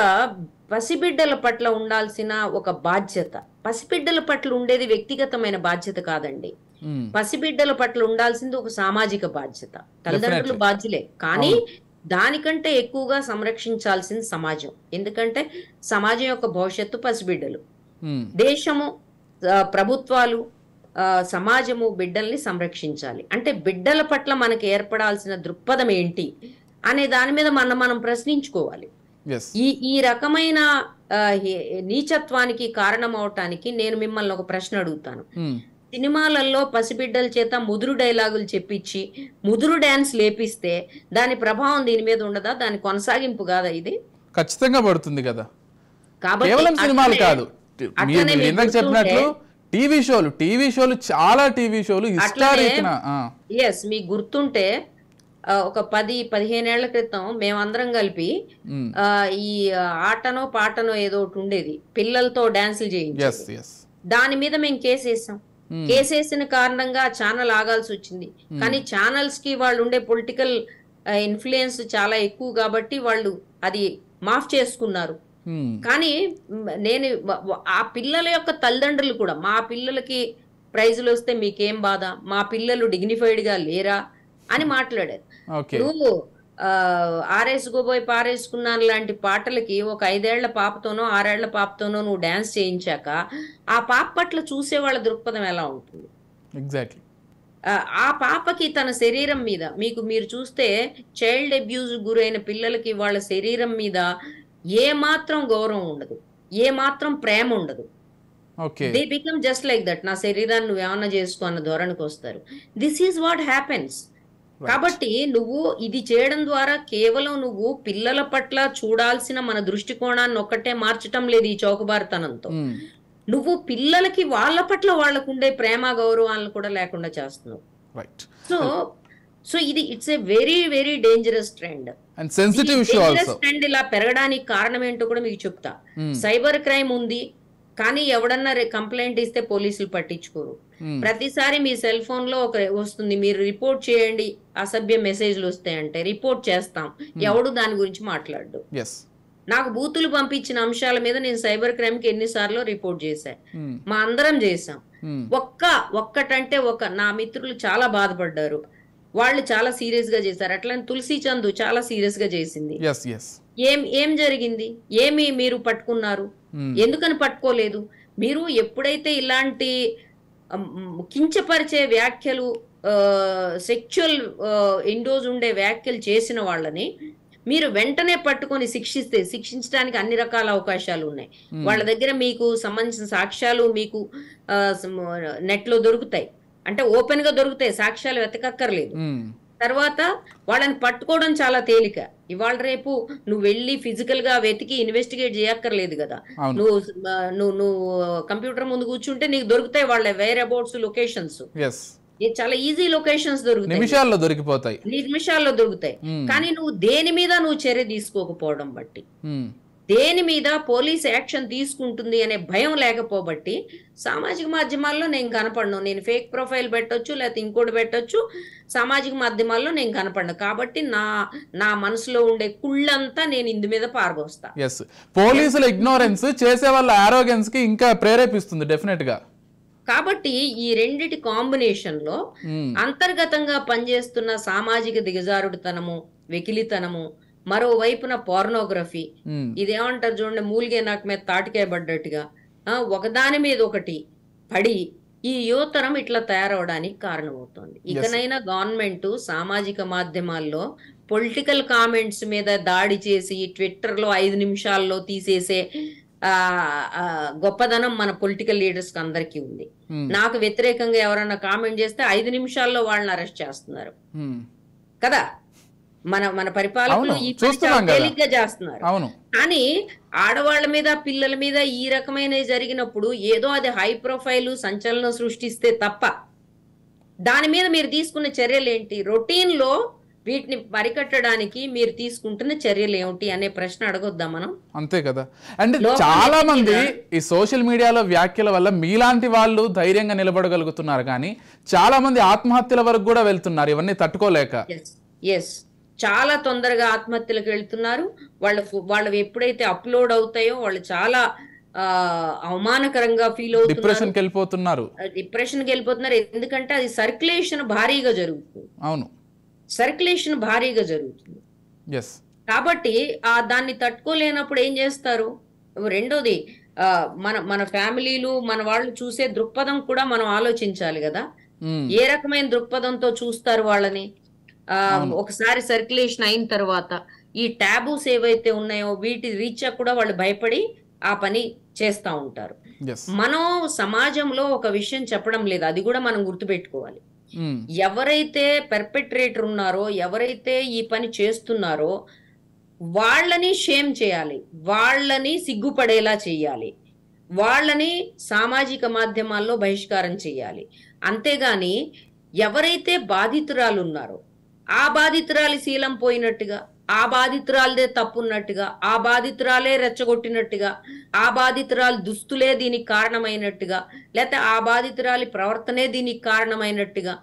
పసిబిడ్డల పట్ల ఉండాల్సిన ఒక బాధ్యత, పసిబిడ్డల పట్ల ఉండేది వ్యక్తిగతమైన బాధ్యత కాదండి. పసిబిడ్డల పట్ల ఉండాల్సింది ఒక సామాజిక బాధ్యత. తల్లిదండ్రులు బాధ్యులే, కానీ దానికంటే ఎక్కువగా సంరక్షించాల్సింది సమాజం. ఎందుకంటే సమాజం యొక్క భవిష్యత్తు పసిబిడ్డలు. దేశము, ప్రభుత్వాలు, సమాజము బిడ్డల్ని సంరక్షించాలి. అంటే బిడ్డల పట్ల మనకి ఏర్పడాల్సిన దృక్పథం ఏంటి అనే దాని మీద మనం ప్రశ్నించుకోవాలి. ఈ రకమైన నీచత్వానికి కారణం అవటానికి నేను మిమ్మల్ని ఒక ప్రశ్న అడుగుతాను. సినిమాలలో పసిబిడ్డల చేత ముదురు డైలాగులు చెప్పించి ముదురు డాన్స్ లేపిస్తే దాని ప్రభావం దీని మీద ఉండదా? దాని కొనసాగింపు కాదా ఇది? ఖచ్చితంగా పడుతుంది కదా. కేవలం సినిమాలు కాదు, ఇందాక చెప్పినట్లు టీవీ షోలు చాలా టీవీ షోలు ఎస్, మీకు గుర్తుంటే ఒక 10-15 ఏళ్ల క్రితం మేమందరం కలిపి ఈ ఆటనో పాటనో ఏదో ఒకటి ఉండేది, పిల్లలతో డాన్సులు చేయించేది. దాని మీద మేము కేసేసాం. కేసేసిన కారణంగా ఛానల్ ఆగాల్సి వచ్చింది. కానీ ఛానల్స్ కి వాళ్ళు ఉండే పొలిటికల్ ఇన్ఫ్లుయెన్స్ చాలా ఎక్కువ కాబట్టి వాళ్ళు అది మాఫ్ చేసుకున్నారు. కానీ నేను ఆ పిల్లల యొక్క తల్లిదండ్రులు కూడా, మా పిల్లలకి ప్రైజులు వస్తే మీకేం బాధ, మా పిల్లలు డిగ్నిఫైడ్ గా లేరా అని మాట్లాడారు. నువ్వు ఆరేసుకోబోయి పారేసుకున్నాను లాంటి పాటలకి ఒక 5 ఏళ్ల పాపతోనో 6 ఏళ్ల పాపతోనో నువ్వు డాన్స్ చేయించాక ఆ పాప పట్ల చూసే వాళ్ళ దృక్పథం ఎలా ఉంటుంది? ఎగ్జాక్ట్లీ. ఆ పాపకి తన శరీరం మీద మీరు చూస్తే చైల్డ్ అబ్యూజ్ గురైన పిల్లలకి వాళ్ళ శరీరం మీద ఏ మాత్రం గౌరవం ఉండదు, ఏ మాత్రం ప్రేమ ఉండదు. They become just like that. నా శరీరాన్ని నువ్వేమన్నా చేసుకో అన్న ధోరణికి వస్తారు. This is what happens. కాబట్టి నువ్వు ఇది చేయడం ద్వారా కేవలం నువ్వు పిల్లల పట్ల చూడాల్సిన మన దృష్టికోణాన్ని ఒక్కటే మార్చటం లేదు ఈ చౌకబారితనంతో. నువ్వు పిల్లలకి వాళ్ళ పట్ల వాళ్ళకు ఉండే ప్రేమ గౌరవాలను కూడా లేకుండా చేస్తున్నావు. సో ఇది it's a very very dangerous trend. Trend ఇలా పెరగడానికి కారణం ఏంటో కూడా మీకు చెప్తా. సైబర్ క్రైమ్ ఉంది, కానీ ఎవడన్నా కంప్లైంట్ ఇస్తే పోలీసులు పట్టించుకోరు. ప్రతిసారి మీ సెల్ ఫోన్ లో ఒక వస్తుంది, మీరు రిపోర్ట్ చేయండి, అసభ్య మెసేజ్లు వస్తాయంటే రిపోర్ట్ చేస్తాం, ఎవడు దాని గురించి మాట్లాడు. నాకు బూతులు పంపించిన అంశాల మీద నేను సైబర్ క్రైమ్ కి ఎన్నిసార్లు రిపోర్ట్ చేశా, మా అందరం చేశాం. ఒక్కటంటే నా మిత్రులు చాలా బాధపడ్డారు, వాళ్ళు చాలా సీరియస్ గా చేశారు. అట్లా తులసి చందు చాలా సీరియస్ గా చేసింది. ఏం జరిగింది? ఏమి మీరు పట్టుకున్నారు? ఎందుకని పట్టుకోలేదు? మీరు ఎప్పుడైతే ఇలాంటి కించపరిచే వ్యాఖ్యలు, సెక్చువల్ ఇండోజ్ ఉండే వ్యాఖ్యలు చేసిన వాళ్ళని మీరు వెంటనే పట్టుకొని శిక్షించడానికి అన్ని రకాల అవకాశాలు ఉన్నాయి. వాళ్ళ దగ్గర మీకు సంబంధించిన సాక్ష్యాలు మీకు నెట్ లో దొరుకుతాయి, అంటే ఓపెన్ గా దొరుకుతాయి, సాక్ష్యాలు వెతకక్కర్లేదు. తర్వాత వాళ్ళని పట్టుకోవడం చాలా తేలిక. ఇవాళ రేపు నువ్వు వెళ్ళి ఫిజికల్ గా వెతికి ఇన్వెస్టిగేట్ చేయక్కర్లేదు కదా. నువ్వు కంప్యూటర్ ముందు కూర్చుంటే నీకు దొరుకుతాయి వాళ్ళ వేర్ అబౌట్స్ లొకేషన్స్, చాలా ఈజీ లొకేషన్స్ దొరుకుతాయి, నిమిషాల్లో దొరుకుతాయి. కానీ నువ్వు దేని మీద నువ్వు చర్య తీసుకోకపోవడం బట్టి, దేని మీద పోలీస్ యాక్షన్ తీసుకుంటుంది అనే భయం లేకపోబట్టి సామాజిక మాధ్యమాల్లో నేను కనపడను. నేను ఫేక్ ప్రొఫైల్ పెట్టొచ్చు, లేకపోతే ఇంకోటి పెట్టొచ్చు, సామాజిక మాధ్యమాల్లో నేను కనపడను. కాబట్టి నా మనసులో ఉండే కుళ్ళంతా నేను ఇందు మీద పారబోస్తా. పోలీసుల ఇగ్నోరెన్స్ చేసే వాళ్ళ ఆరోగెన్స్ కి ఇంకా ప్రేరేపిస్తుంది డెఫినెట్ గా. కాబట్టి ఈ రెండిటి కాంబినేషన్ లో అంతర్గతంగా పనిచేస్తున్న సామాజిక దిగజారుడుతనము, వెకిలితనము, మరోవైపున పోర్నోగ్రఫీ, ఇదేమంటారు చూడండి, మూలిగే నాకు మీద తాటికాయ పడ్డట్టుగా ఒకదాని మీద ఒకటి పడి ఈ యువతరం ఇట్లా తయారవడానికి కారణమవుతోంది. ఇకనైనా గవర్నమెంట్ సామాజిక మాధ్యమాల్లో పొలిటికల్ కామెంట్స్ మీద దాడి చేసి ట్విట్టర్లో 5 నిమిషాల్లో తీసేసే గొప్పదనం మన పొలిటికల్ లీడర్స్ కి అందరికీ ఉంది. నాకు వ్యతిరేకంగా ఎవరన్నా కామెంట్ చేస్తే 5 నిమిషాల్లో వాళ్ళని అరెస్ట్ చేస్తున్నారు కదా. మన పరిపాలకులు ఈ తేలిగ్గా చేస్తున్నారు. కానీ ఆడవాళ్ల మీద, పిల్లల మీద ఈ రకమైన జరిగినప్పుడు ఏదో అది హై ప్రొఫైల్ సంచలనం సృష్టిస్తే తప్ప దాని మీద మీరు తీసుకున్న చర్యలు ఏంటి? రొటీన్ లో వీటిని పరికట్టడానికి మీరు తీసుకుంటున్న చర్యలు ఏమిటి అనే ప్రశ్న అడగొద్దా మనం? అంతే కదా. అంటే చాలా మంది ఈ సోషల్ మీడియాలో వ్యాఖ్యల వల్ల మీలాంటి వాళ్ళు ధైర్యంగా నిలబడగలుగుతున్నారు, కానీ చాలా మంది ఆత్మహత్యల వరకు కూడా వెళ్తున్నారు ఇవన్నీ తట్టుకోలేక. చాలా తొందరగా ఆత్మహత్యలకు వెళ్తున్నారు. వాళ్ళు ఎప్పుడైతే అప్లోడ్ అవుతాయో వాళ్ళు చాలా అవమానకరంగా ఫీల్ అవుతున్నారు, డిప్రెషన్కి వెళ్ళిపోతున్నారు. ఎందుకంటే అది సర్క్యులేషన్ భారీగా జరుగుతుంది. అవును, సర్క్యులేషన్ భారీగా జరుగుతుంది. కాబట్టి దాన్ని తట్టుకోలేనప్పుడు ఏం చేస్తారు? రెండోది మన ఫ్యామిలీలు, మన వాళ్ళు చూసే దృక్పథం కూడా మనం ఆలోచించాలి కదా. ఏ రకమైన దృక్పథంతో చూస్తారు వాళ్ళని? ఒకసారి సర్క్యులేషన్ అయిన తర్వాత ఈ ట్యాబూస్ ఏవైతే ఉన్నాయో వీటి రీత్యా కూడా వాళ్ళు భయపడి ఆ పని చేస్తూ ఉంటారు. మనం సమాజంలో ఒక విషయం చెప్పడం లేదు, అది కూడా మనం గుర్తుపెట్టుకోవాలి. ఎవరైతే పెర్పెట్రేటర్ ఉన్నారో, ఎవరైతే ఈ పని చేస్తున్నారో వాళ్ళని షేమ్ చేయాలి, వాళ్ళని సిగ్గుపడేలా చేయాలి, వాళ్ళని సామాజిక మాధ్యమాల్లో బహిష్కారం చేయాలి. అంతేగాని ఎవరైతే బాధితురాలు ఉన్నారో ఆ బాధితురాలి శీలం పోయినట్టుగా, ఆ బాధితురాలదే తప్పున్నట్టుగా, ఆ బాధితురాలే రెచ్చగొట్టినట్టుగా, ఆ బాధితురాలు దుస్తులే దీనికి కారణమైనట్టుగా, లేకపోతే ఆ బాధితురాలి ప్రవర్తనే దీనికి కారణమైనట్టుగా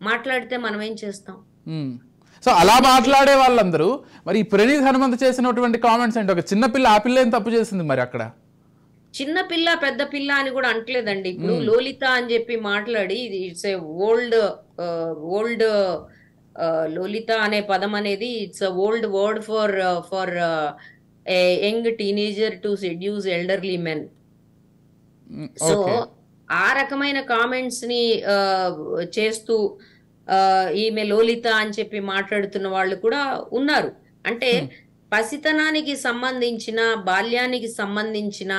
మాట్లాడితే మనం ఏం చేస్తాం? సో అలా మాట్లాడే వాళ్ళందరూ మరి ప్రణీత్ హనుమంత్ చేసినటువంటి కామెంట్స్ ఏంటి? ఒక చిన్నపిల్ల, ఆ పిల్ల ఏం తప్పు చేసింది మరి అక్కడ? చిన్న పిల్ల పెద్ద పిల్ల అని కూడా అంటలేదండి. ఇప్పుడు లోలిత అని చెప్పి మాట్లాడి, ఇట్స్ ఏ ఓల్డ్ లోలిత అనే పదం అనేది it's old word for a young teenager to seduce elderly men. So ఆ రకమైన కామెంట్స్ ని చేస్తూ ఈమె లోలిత అని చెప్పి మాట్లాడుతున్న వాళ్ళు కూడా ఉన్నారు. అంటే పసితనానికి సంబంధించిన, బాల్యానికి సంబంధించిన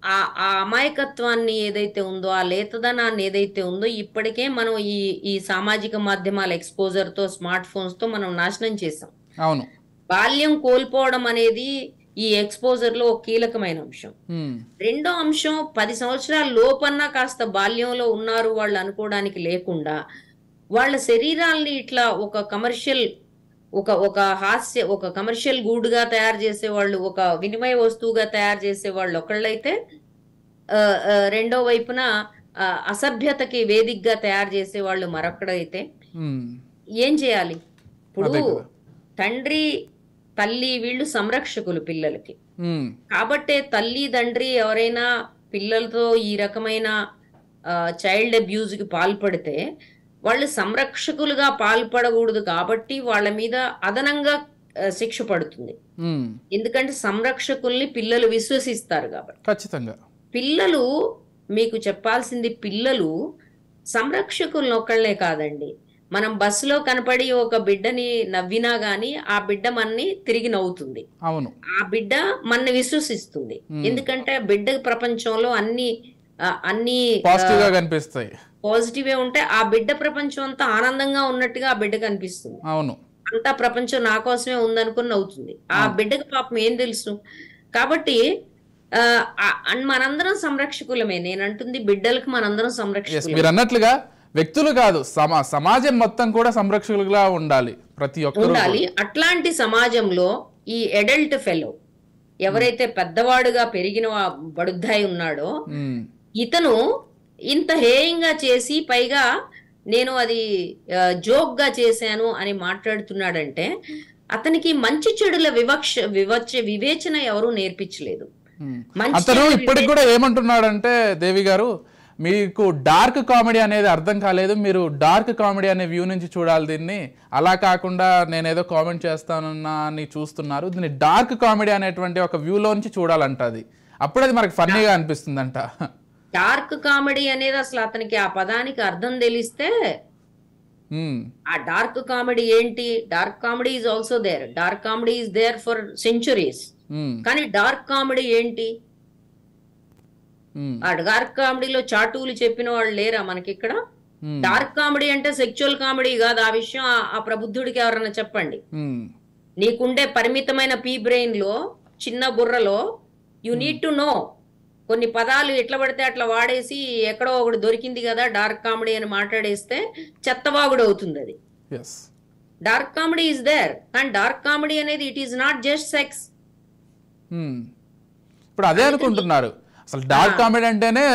ఆ అమాయకత్వాన్ని ఏదైతే ఉందో, ఆ లేతదనాన్ని ఏదైతే ఉందో ఇప్పటికే మనం ఈ సామాజిక మాధ్యమాల ఎక్స్పోజర్ తో, స్మార్ట్ ఫోన్స్ తో మనం నాశనం చేసాం. అవును, బాల్యం కోల్పోవడం అనేది ఈ ఎక్స్పోజర్ లో ఒక కీలకమైన అంశం. రెండో అంశం, 10 సంవత్సరాల లోపన్నా కాస్త బాల్యంలో ఉన్నారు వాళ్ళు అనుకోవడానికి లేకుండా వాళ్ళ శరీరాల్ని ఇట్లా ఒక కమర్షియల్ ఒక కమర్షియల్ గూడ్ గా తయారు చేసేవాళ్ళు, ఒక వినిమయ వస్తువుగా తయారు చేసేవాళ్ళు ఒకళ్ళైతే, రెండో వైపున అసభ్యతకి వేదికగా తయారు చేసేవాళ్ళు మరొకడైతే ఏం చేయాలి? ఇప్పుడు తండ్రి తల్లి వీళ్ళు సంరక్షకులు పిల్లలకి. కాబట్టే తల్లి తండ్రి ఎవరైనా పిల్లలతో ఈ రకమైన చైల్డ్ అబ్యూజ్ కి పాల్పడితే వాళ్ళు సంరక్షకులుగా పాల్పడకూడదు. కాబట్టి వాళ్ళ మీద అదనంగా శిక్ష పడుతుంది. ఎందుకంటే సంరక్షకుల్ని పిల్లలు విశ్వసిస్తారు కాబట్టి. ఖచ్చితంగా పిల్లలు, మీకు చెప్పాల్సింది, పిల్లలు సంరక్షకులను ఒకళ్ళే కాదండి. మనం బస్సులో కనపడి ఒక బిడ్డని నవ్వినా గాని ఆ బిడ్డ మనని తిరిగి నవ్వుతుంది. అవును, ఆ బిడ్డ మనని విశ్వసిస్తుంది. ఎందుకంటే బిడ్డ ప్రపంచంలో అన్ని పాజిటివ్ గా కనిపిస్తాయి, పాజిటివే ఉంటే ఆ బిడ్డ ప్రపంచం అంతా ఆనందంగా ఉన్నట్టుగా ఆ బిడ్డకు అనిపిస్తుంది. అవును, అంతా ప్రపంచం నా కోసమే ఉందనుకుని అవుతుంది. ఆ బిడ్డకు పాపం ఏం తెలుసు? కాబట్టి మనందరం సంరక్షకులమే. నేను అంటుంది బిడ్డలకు మనందరం సంరక్షకులు. మీరు అన్నట్లుగా వ్యక్తులు కాదు, సమాజం మొత్తం కూడా సంరక్షకులుగా ఉండాలి, ప్రతి ఒక్కరు ఉండాలి. అట్లాంటి సమాజంలో ఈ అడల్ట్ ఫెలో ఎవరైతే పెద్దవాడుగా పెరిగిన బడుద్దాయి ఉన్నాడో, ఇతను ఇంత హేయంగా చేసి పైగా నేను అది జోక్ గా చేశాను అని మాట్లాడుతున్నాడంటే అతనికి మంచి చెడుల వివేచన ఎవరు నేర్పించలేదు. అతను ఇప్పటికి కూడా ఏమంటున్నాడంటే, దేవి గారు, మీకు డార్క్ కామెడీ అనేది అర్థం కాలేదు, మీరు డార్క్ కామెడీ అనే వ్యూ నుంచి చూడాలి దీన్ని, అలా కాకుండా నేనేదో కామెంట్ చేస్తానన్నా అని చూస్తున్నారు. దీన్ని డార్క్ కామెడీ అనేటువంటి ఒక వ్యూలో నుంచి చూడాలంట, అది అప్పుడు అది మనకు ఫన్నీగా అనిపిస్తుందంట. డార్క్ కామెడీ అనేది అసలు అతనికి ఆ పదానికి అర్థం తెలిస్తే, ఆ డార్క్ కామెడీ ఏంటి, dark comedy is also there, dark comedy is there for centuries. కానీ డార్క్ కామెడీ ఏంటి, ఆ డార్క్ కామెడీలో చాటువులు చెప్పిన వాళ్ళు లేరా మనకి ఇక్కడ? డార్క్ కామెడీ అంటే సెక్చువల్ కామెడీ కాదు, ఆ విషయం ఆ ప్రబుద్ధుడికి ఎవరన్నా చెప్పండి. నీకుండే పరిమితమైన పీ బ్రెయిన్ లో, చిన్న బుర్రలో యు నీడ్ టు నో. కొన్ని పదాలు ఎట్లా పడితే అట్లా వాడేసి ఎక్కడో ఒకటి దొరికింది కదా డార్క్ కామెడీ అని మాట్లాడేస్తే చెత్తవాగుడు అవుతుంది అది. Dark comedy is there, and dark comedy అనేది it is not just sex. ఇప్పుడు అదే అనుకుంటున్నారు, అసలు డార్క్ కామెడీ అంటేనే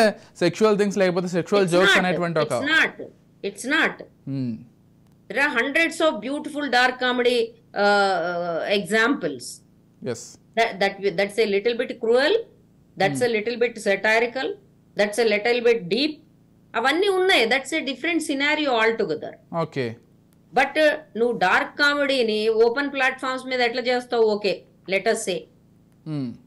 సెక్షువల్ థింగ్స్ లేకపోతే సెక్షువల్ జోక్స్ అనేటువంటి ఒక. It's not. There are hundreds of beautiful dark comedy examples. That's a little bit cruel, that's a little bit satirical, that's a little bit deep, అవన్నీ ఉన్నాయి. That's a different scenario all together. Okay, but నువ్వు dark కామెడీని open platforms మీద ఎట్లా చేస్తావు? Okay, let us సే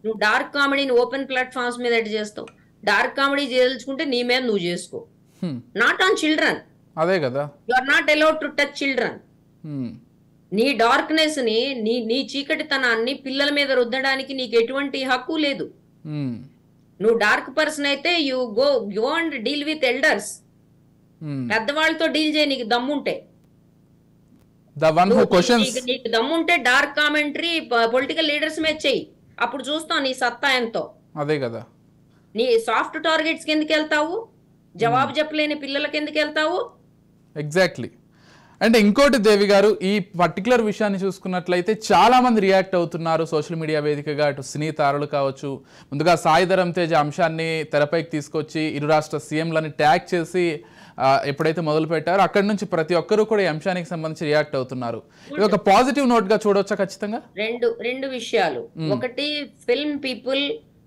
నువ్వు dark కామెడీని open platforms మీద ఎట్లా చేస్తావు? డార్క్ కామెడీ చేయదలుచుకుంటే నీ మీద నువ్వు చేసుకో, నాట్ ఆన్ చిల్డ్రన్. అదే కదా, you are not allowed to touch children. నీ డార్క్నెస్ ని, నీ చీకటితనాన్ని పిల్లల మీద రుద్దడానికి నీకు ఎటువంటి హక్కు లేదు. నువ్వు డార్క్ పర్సన్ అయితే you go and deal with elders. పెద్దవాళ్ళతో డీల్ చేయి నీకు దమ్ముంటే. నీకు దమ్ముంటే డార్క్ కామెంటరీ పొలిటికల్ లీడర్స్ మీద చెయ్యి, అప్పుడు చూస్తావు నీ సత్తా ఎంతో. అదే కదా, నీ సాఫ్ట్ టార్గెట్స్ కి ఎందుకు వెళ్తావు? జవాబు చెప్పలేని పిల్లలకి ఎందుకు వెళ్తావు? ఎగ్జాక్ట్లీ. అంటే ఇంకోటి దేవి గారు, ఈ పర్టికులర్ విషయాన్ని చూసుకున్నట్లయితే చాలా మంది రియాక్ట్ అవుతున్నారు సోషల్ మీడియా వేదికగా. అటు సినీ తారలు కావచ్చు, ముందుగా సాయి ధరమ్ తేజ్ అంశాన్ని తెరపైకి తీసుకొచ్చి ఇరు రాష్ట్ర సీఎంలని ట్యాగ్ చేసి ఎప్పుడైతే మొదలు పెట్టారో అక్కడి నుంచి ప్రతి ఒక్కరూ కూడా ఈ అంశానికి సంబంధించి రియాక్ట్ అవుతున్నారు. ఇది ఒక పాజిటివ్ నోట్ గా చూడొచ్చా? ఖచ్చితంగా రెండు విషయాలు. ఒకటి, film people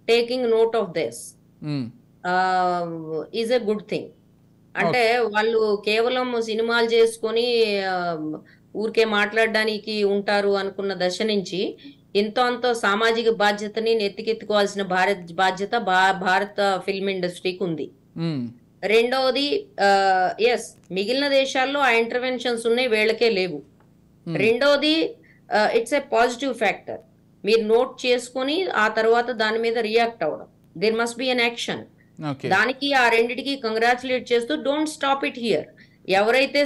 taking note of this is a good thing. అంటే వాళ్ళు కేవలం సినిమాలు చేసుకొని ఊరికే మాట్లాడడానికి ఉంటారు అనుకున్న దశ నుంచి ఎంతో అంతో సామాజిక బాధ్యతని నెత్తికెత్తుకోవాల్సిన బాధ్యత భారత ఫిల్మ్ ఇండస్ట్రీకి ఉంది. రెండవది, ఎస్, మిగిలిన దేశాల్లో ఆ ఇంటర్వెన్షన్స్ ఉన్నాయి, వీళ్ళకే లేవు. రెండవది, ఇట్స్ ఎ పాజిటివ్ ఫ్యాక్టర్. మీరు నోట్ చేసుకొని ఆ తర్వాత దాని మీద రియాక్ట్ అవ్వడం. There must be an action. దానికి ఆ రెండిటికి కంగ్రాచులేట్ చేస్తూ డోంట్ స్టాప్ ఇట్ హియర్. ఎవరైతే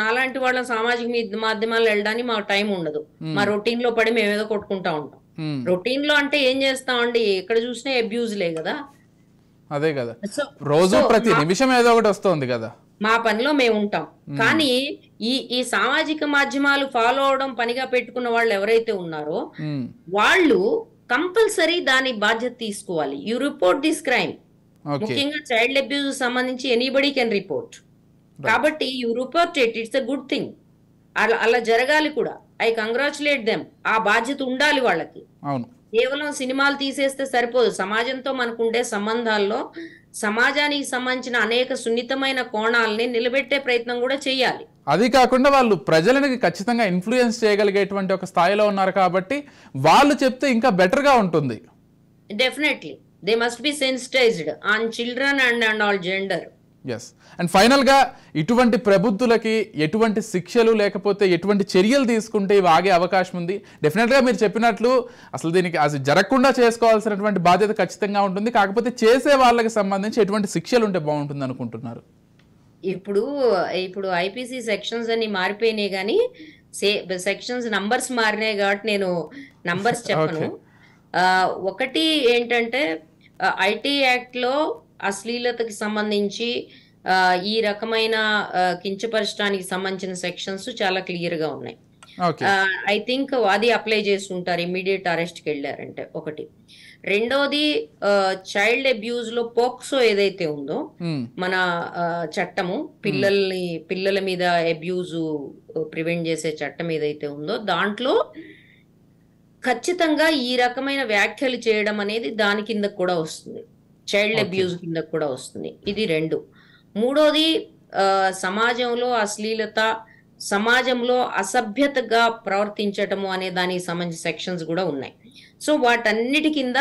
నాలాంటి వాళ్ళ సామాజిక మాధ్యమాలు వెళ్ళడానికి మాకు టైం ఉండదు, మా రొటీన్ లో పడి మేము ఏదో కొట్టుకుంటా ఉంటాం. రొటీన్ లో అంటే ఏం చేస్తామండి, ఎక్కడ చూసినా అబ్యూజ్లే కదా. అదే కదా, రోజు ప్రతి నిమిషం ఏదో ఒకటి వస్తుంది కదా. మా పనిలో మేము ఉంటాం. కానీ ఈ సామాజిక మాధ్యమాలు ఫాలో అవడం పనిగా పెట్టుకున్న వాళ్ళు ఎవరైతే ఉన్నారో వాళ్ళు కంపల్సరీ దాని బాధ్యత తీసుకోవాలి. You report this crime. ముఖ్యంగా చైల్డ్ అబ్యూజ్ సంబంధించి ఎనీబడి కెన్ రిపోర్ట్. కాబట్టి you report it, it's a good thing. అలా జరగాలి కూడా. I congratulate them. ఆ బాధ్యత ఉండాలి వాళ్ళకి. కేవలం సినిమాలు తీసేస్తే సరిపోదు. సమాజంతో మనకుండే సంబంధాల్లో సమాజానికి సంబంధించిన అనేక సున్నితమైన కోణాలని నిలబెట్టే ప్రయత్నం కూడా చేయాలి. అది కాకుండా వాళ్ళు ప్రజలని ఖచ్చితంగా ఇన్ఫ్లుయెన్స్ చేయగలిగేటువంటి ఒక స్థాయిలో ఉన్నారు కాబట్టి వాళ్ళు చెప్తే ఇంకా బెటర్ గా ఉంటుంది. Definitely they must be sensitized on children and all gender. yes, and final గా ఇటువంటి ప్రబుద్ధులకి ఎటువంటి శిక్షలు లేకపోతే ఎటువంటి చర్యలు తీసుకుంటే ఇవి ఆగే అవకాశం ఉంది? డెఫినెట్ గా మీరు చెప్పినట్లు అసలు దీనికి అది జరగకుండా చేసుకోవాల్సినటువంటి బాధ్యత ఖచ్చితంగా ఉంటుంది. కాకపోతే చేసే వాళ్ళకి సంబంధించి ఎటువంటి శిక్షలు ఉంటే బాగుంటుంది అనుకుంటున్నారు? ఇప్పుడు ఐపీసీ సెక్షన్స్ అన్ని మారిపోయినాయి, కానీ సెక్షన్స్ నంబర్స్ మారినాయి కాబట్టి నేను నంబర్స్ చెప్పను. ఒకటి ఏంటంటే, ఐటీ యాక్ట్ లో అశ్లీలతకి సంబంధించి ఈ రకమైన కించపరచడానికి సంబంధించిన సెక్షన్స్ చాలా క్లియర్ గా ఉన్నాయి. ఐ థింక్ అది అప్లై చేస్తుంటారు ఇమ్మీడియట్ అరెస్ట్ కి వెళ్ళారంటే. ఒకటి. రెండోది, చైల్డ్ అబ్యూజ్ లో పోక్సో ఏదైతే ఉందో మన చట్టము, పిల్లల మీద అబ్యూజ్ ప్రివెంట్ చేసే చట్టం ఏదైతే ఉందో దాంట్లో ఖచ్చితంగా ఈ రకమైన వ్యాఖ్యలు చేయడం అనేది దాని కింద కూడా వస్తుంది. చైల్డ్ అబ్యూజ్ కింద కూడా వస్తుంది. ఇది 2. మూడోది సమాజంలో అశ్లీలత, సమాజంలో అసభ్యతగా ప్రవర్తించటము అనే దానికి సంబంధించిన సెక్షన్స్ కూడా ఉన్నాయి. సో వాటన్నిటి కింద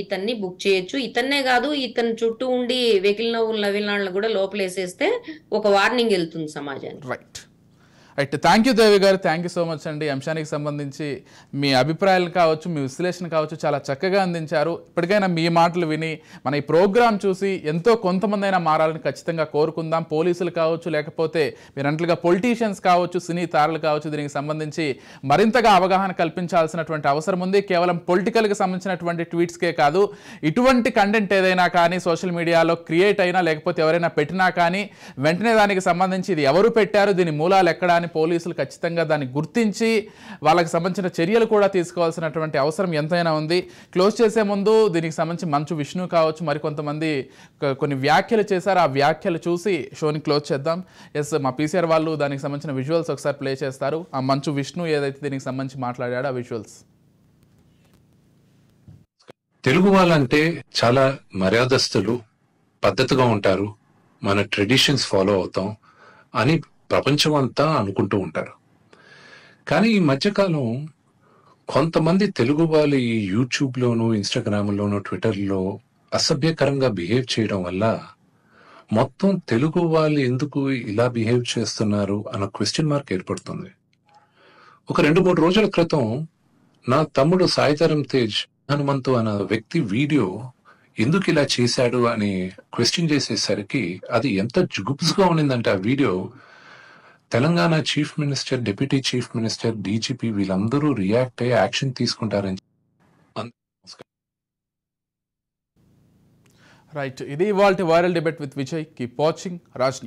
ఇతన్ని బుక్ చేయొచ్చు. ఇతన్నే కాదు, ఇతని చుట్టూ ఉండి వెకిల్ నవ్వులు నవ్వినాళ్ళని కూడా లోపలేసేస్తే ఒక వార్నింగ్ వెళ్తుంది సమాజానికి. రైట్. థ్యాంక్ యూ దేవి గారు, థ్యాంక్ యూ సో మచ్ అండి. అంశానికి సంబంధించి మీ అభిప్రాయాలు కావచ్చు, మీ విశ్లేషణ కావచ్చు, చాలా చక్కగా అందించారు. ఇప్పటికైనా మీ మాటలు విని మన ఈ ప్రోగ్రాం చూసి ఎంతో కొంతమంది అయినా మారాలని ఖచ్చితంగా కోరుకుందాం. పోలీసులు కావచ్చు, లేకపోతే మీరంటలుగా పొలిటీషియన్స్ కావచ్చు, సినీ తారలు కావచ్చు, దీనికి సంబంధించి మరింతగా అవగాహన కల్పించాల్సినటువంటి అవసరం ఉంది. కేవలం పొలిటికల్కి సంబంధించినటువంటి ట్వీట్స్కే కాదు, ఇటువంటి కంటెంట్ ఏదైనా కానీ సోషల్ మీడియాలో క్రియేట్ అయినా లేకపోతే ఎవరైనా పెట్టినా కానీ వెంటనే దానికి సంబంధించి ఇది ఎవరు పెట్టారు, దీని మూలాలు ఎక్కడ అని పోలీసులు ఖచ్చితంగా దాన్ని గుర్తించి వాళ్ళకి సంబంధించిన చర్యలు కూడా తీసుకోవాల్సినటువంటి అవసరం ఎంతైనా ఉంది. క్లోజ్ చేసే ముందు దీనికి సంబంధించి మంచు విష్ణు కావచ్చు, మరికొంతమంది కొన్ని వ్యాఖ్యలు చేశారు. ఆ వ్యాఖ్యలు చూసి షోని క్లోజ్ చేద్దాం. ఎస్, మా పీసీఆర్ వాళ్ళు దానికి సంబంధించిన విజువల్స్ ఒకసారి ప్లే చేస్తారు. ఆ మంచు విష్ణు ఏదైతే దీనికి సంబంధించి మాట్లాడాడో ఆ విజువల్స్. తెలుగు వాళ్ళంటే చాలా మర్యాదస్తులు, పద్ధతిగా ఉంటారు, మన ట్రెడిషన్స్ ఫాలో అవుతాం అని ప్రపంచం అంతా అనుకుంటూ ఉంటారు. కానీ ఈ మధ్యకాలం కొంతమంది తెలుగు వాళ్ళు ఈ యూట్యూబ్లోను, ఇన్స్టాగ్రామ్లోను, ట్విట్టర్లో అసభ్యకరంగా బిహేవ్ చేయడం వల్ల మొత్తం తెలుగు వాళ్ళు ఎందుకు ఇలా బిహేవ్ చేస్తున్నారు అన్న క్వశ్చన్ మార్క్ ఏర్పడుతుంది. ఒక 2-3 రోజుల క్రితం నా తమ్ముడు సాయిధరం తేజ్ హనుమంతు అన్న వ్యక్తి వీడియో ఎందుకు ఇలా చేశాడు అని క్వశ్చన్ చేసేసరికి అది ఎంత జుగుప్స్గా ఉండిందంటే ఆ video Telangana chief minister, deputy chief minister, DGP వీళ్ళందరూ రియాక్ట్ అయ్యి యాక్షన్ తీసుకుంటారని. రైట్, ఇది ఇవాల్టి viral debate with Vijay. Keep watching Raj news.